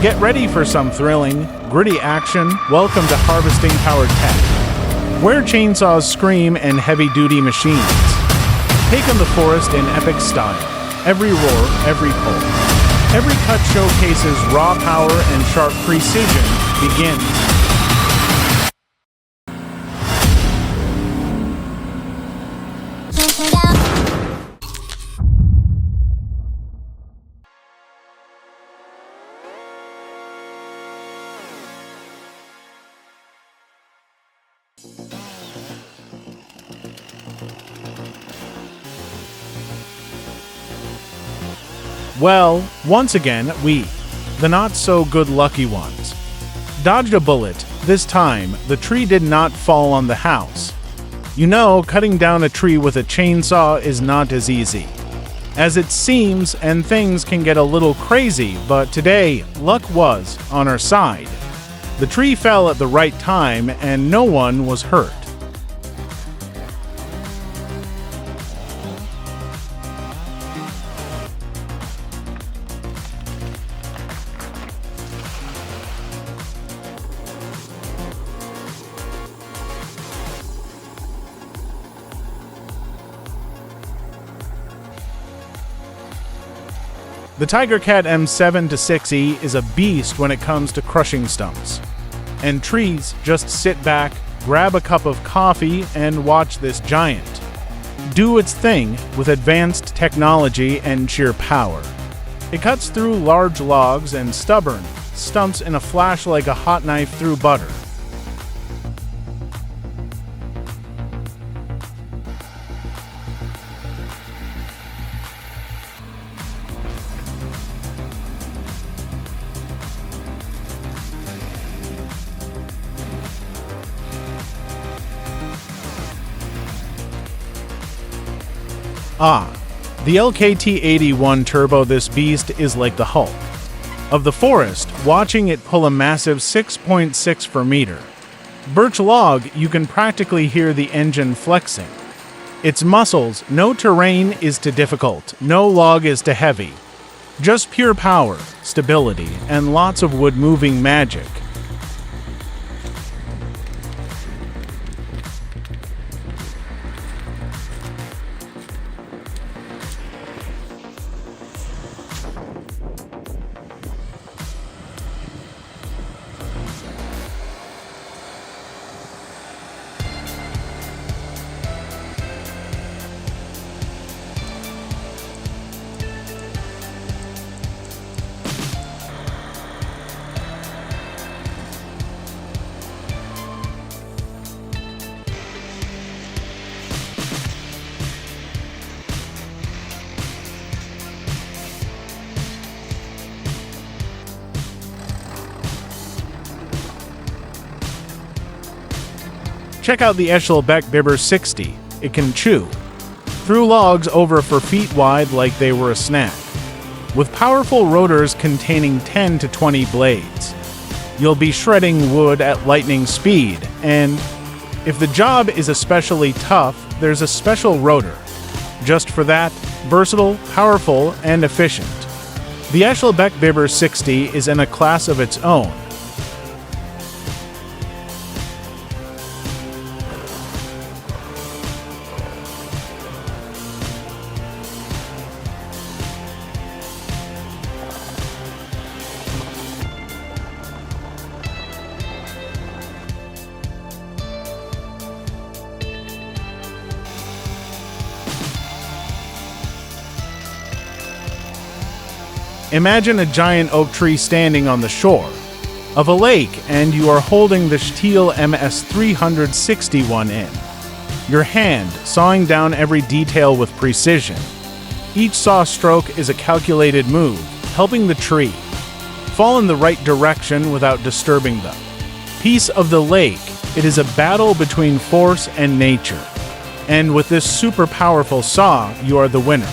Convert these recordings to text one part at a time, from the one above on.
Get ready for some thrilling, gritty action. Welcome to Harvesting Powered Tech, where chainsaws scream and heavy-duty machines take on the forest in epic style. Every roar, every pull, every cut showcases raw power and sharp precision. Begins. Well, once again, we, the not-so-good-lucky ones, dodged a bullet. This time, the tree did not fall on the house. You know, cutting down a tree with a chainsaw is not as easy as it seems, and things can get a little crazy, but today, luck was on our side. The tree fell at the right time, and no one was hurt. The Tigercat M7-6E is a beast when it comes to crushing stumps. And trees, just sit back, grab a cup of coffee, and watch this giant do its thing with advanced technology and sheer power. It cuts through large logs and stubborn stumps in a flash like a hot knife through butter. The LKT-81 Turbo. This beast is like the Hulk of the forest, watching it pull a massive 6.6 per meter birch log. You can practically hear the engine flexing its muscles. No terrain is too difficult, no log is too heavy. Just pure power, stability, and lots of wood-moving magic. Check out the Echelbeck Bibber 60. It can chew through logs over 4 feet wide like they were a snack, with powerful rotors containing 10 to 20 blades. You'll be shredding wood at lightning speed, and if the job is especially tough, there's a special rotor just for that. Versatile, powerful, and efficient. The Echelbeck Bibber 60 is in a class of its own. Imagine a giant oak tree standing on the shore of a lake, and you are holding the Stihl MS-361 in your hand, sawing down every detail with precision. Each saw stroke is a calculated move, helping the tree fall in the right direction without disturbing the peace of the lake. It is a battle between force and nature, and with this super powerful saw, you are the winner.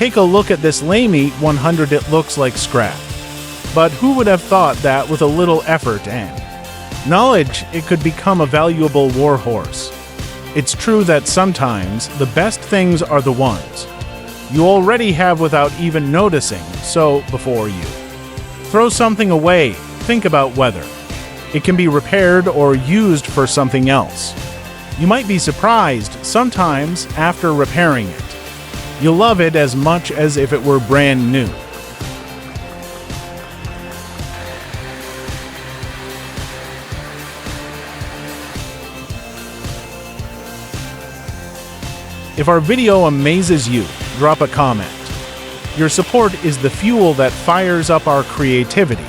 Take a look at this Lamy 100, it looks like scrap. But who would have thought that with a little effort and knowledge, it could become a valuable war horse? It's true that sometimes the best things are the ones you already have without even noticing, so before you throw something away, think about whether it can be repaired or used for something else. You might be surprised sometimes after repairing it. You'll love it as much as if it were brand new. If our video amazes you, drop a comment. Your support is the fuel that fires up our creativity.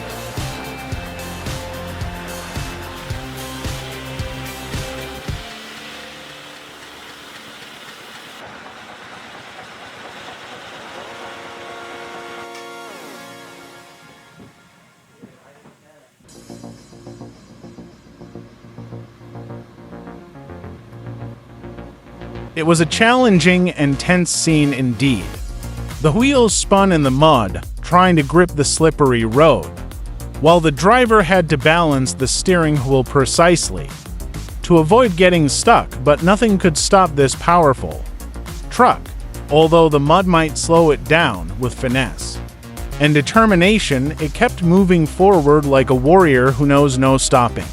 It was a challenging and tense scene indeed. The wheels spun in the mud, trying to grip the slippery road, while the driver had to balance the steering wheel precisely to avoid getting stuck, but nothing could stop this powerful truck, although the mud might slow it down. With finesse and determination, it kept moving forward like a warrior who knows no stopping.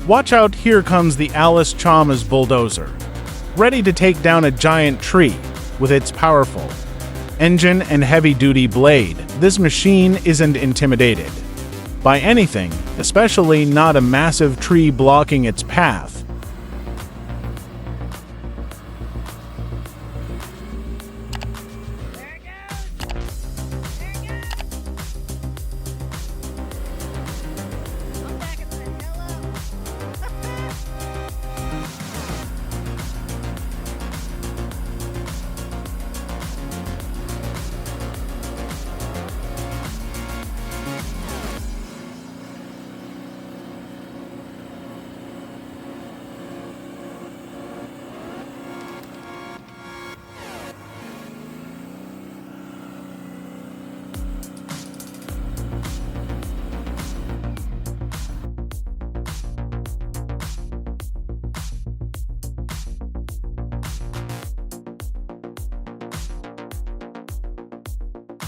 Watch out, here comes the Alice Chalmers bulldozer, ready to take down a giant tree with its powerful engine and heavy-duty blade. This machine isn't intimidated by anything, especially not a massive tree blocking its path.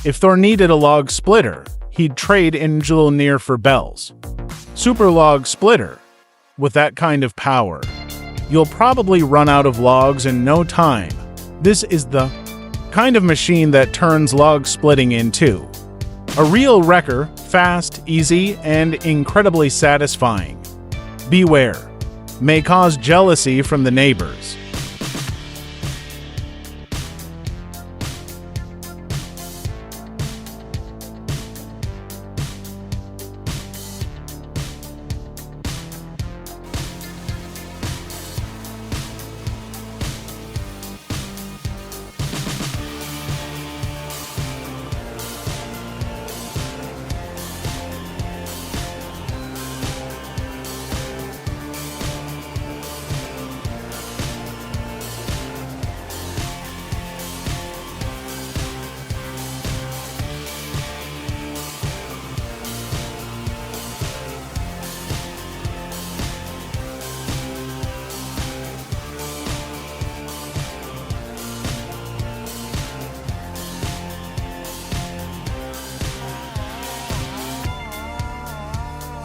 If Thor needed a log splitter, he'd trade Engineer for Bell's super log splitter. With that kind of power, you'll probably run out of logs in no time. This is the kind of machine that turns log splitting into a real wrecker, fast, easy, and incredibly satisfying. Beware, may cause jealousy from the neighbors.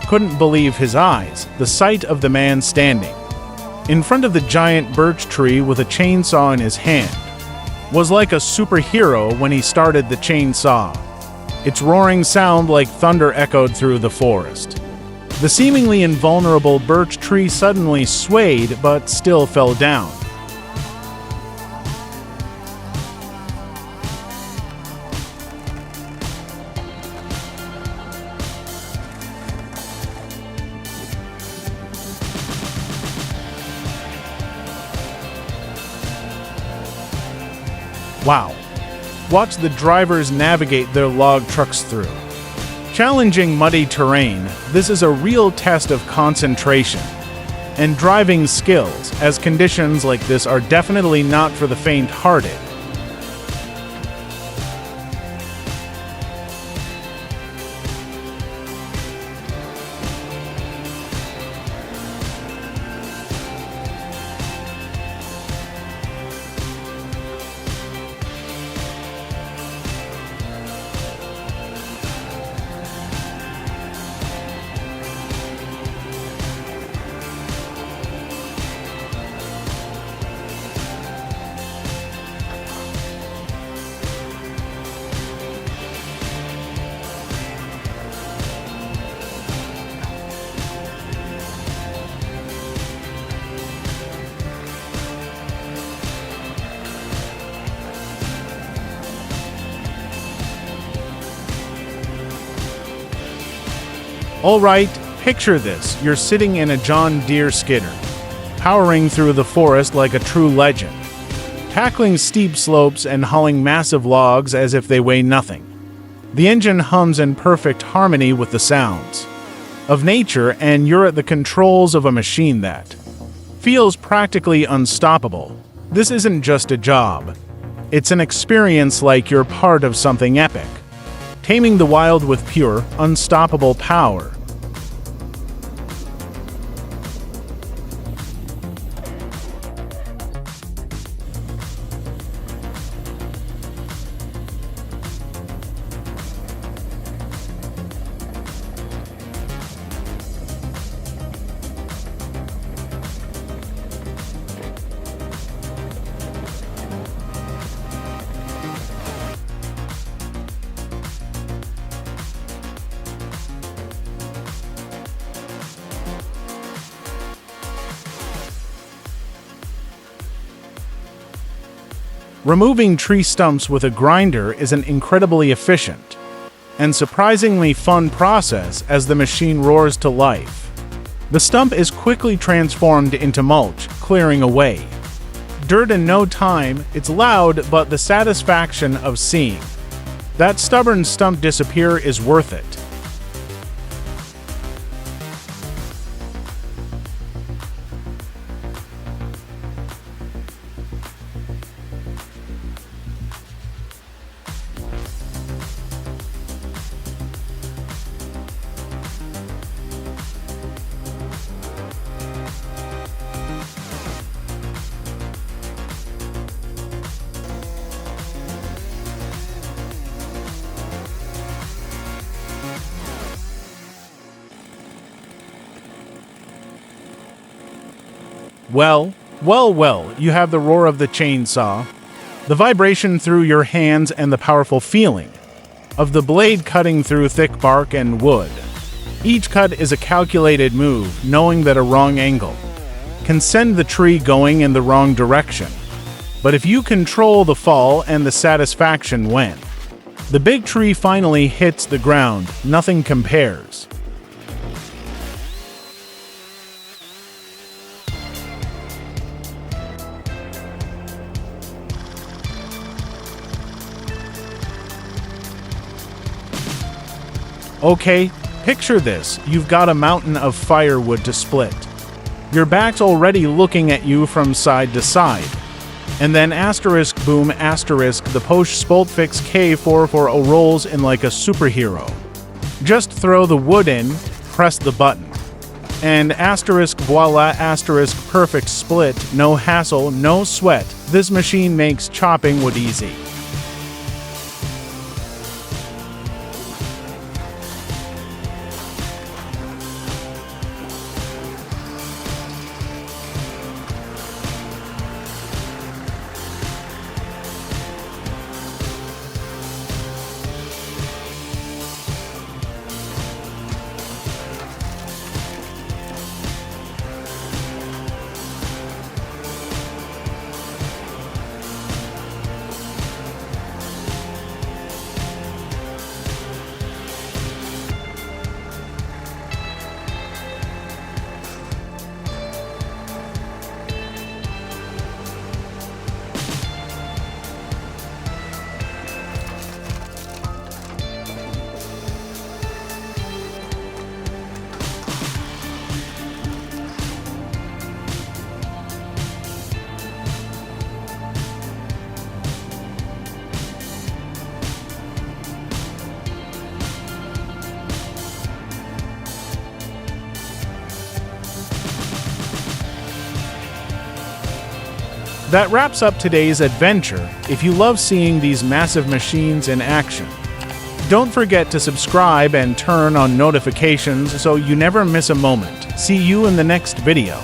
Couldn't believe his eyes. The sight of the man standing in front of the giant birch tree with a chainsaw in his hand was like a superhero when he started the chainsaw. Its roaring sound like thunder echoed through the forest. The seemingly invulnerable birch tree suddenly swayed but still fell down. Wow. Watch the drivers navigate their log trucks through. Challenging muddy terrain, this is a real test of concentration and driving skills, as conditions like this are definitely not for the faint-hearted. Alright, picture this. You're sitting in a John Deere skidder, powering through the forest like a true legend, tackling steep slopes and hauling massive logs as if they weigh nothing. The engine hums in perfect harmony with the sounds of nature, and you're at the controls of a machine that feels practically unstoppable. This isn't just a job. It's an experience like you're part of something epic, taming the wild with pure, unstoppable power. Removing tree stumps with a grinder is an incredibly efficient and surprisingly fun process as the machine roars to life. The stump is quickly transformed into mulch, clearing away dirt in no time. It's loud, but the satisfaction of seeing that stubborn stump disappear is worth it. Well, you have the roar of the chainsaw, the vibration through your hands, and the powerful feeling of the blade cutting through thick bark and wood. Each cut is a calculated move, knowing that a wrong angle can send the tree going in the wrong direction. But if you control the fall and the satisfaction when the big tree finally hits the ground, nothing compares. Okay, picture this. You've got a mountain of firewood to split. Your back's already looking at you from side to side. And then asterisk boom asterisk the post Spoltfix K440 rolls in like a superhero. Just throw the wood in, press the button, and asterisk voila asterisk perfect split, no hassle, no sweat. This machine makes chopping wood easy. That wraps up today's adventure. If you love seeing these massive machines in action, don't forget to subscribe and turn on notifications so you never miss a moment. See you in the next video.